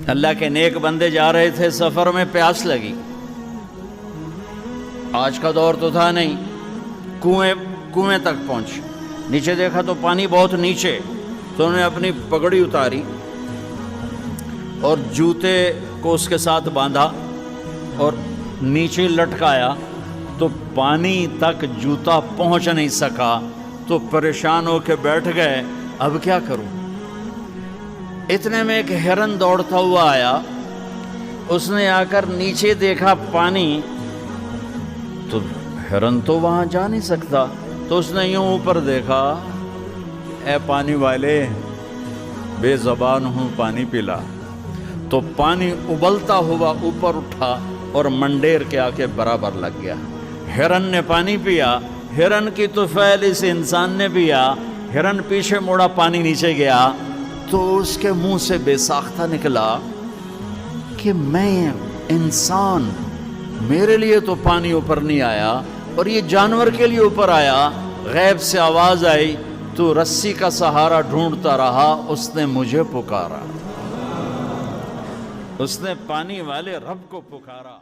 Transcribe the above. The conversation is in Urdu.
اللہ کے نیک بندے جا رہے تھے سفر میں، پیاس لگی، آج کا دور تو تھا نہیں، کنویں تک پہنچ، نیچے دیکھا تو پانی بہت نیچے، تو انہوں نے اپنی پگڑی اتاری اور جوتے کو اس کے ساتھ باندھا اور نیچے لٹکایا، تو پانی تک جوتا پہنچ نہیں سکا، تو پریشان ہو کے بیٹھ گئے، اب کیا کروں؟ اتنے میں ایک ہرن دوڑتا ہوا آیا، اس نے آ کر نیچے دیکھا پانی، تو ہرن تو وہاں جا نہیں سکتا، تو اس نے یوں اوپر دیکھا، اے پانی والے، بے زبان ہوں، پانی پلا، تو پانی ابلتا ہوا اوپر اٹھا اور منڈیر کے آ کے برابر لگ گیا۔ ہرن نے پانی پیا، ہرن کی طفیل اس انسان نے پیا، ہرن پیچھے مڑا، پانی نیچے گیا، تو اس کے منہ سے بے ساختہ نکلا کہ میں انسان، میرے لیے تو پانی اوپر نہیں آیا، اور یہ جانور کے لیے اوپر آیا۔ غیب سے آواز آئی، تو رسی کا سہارا ڈھونڈتا رہا، اس نے مجھے پکارا، اس نے پانی والے رب کو پکارا۔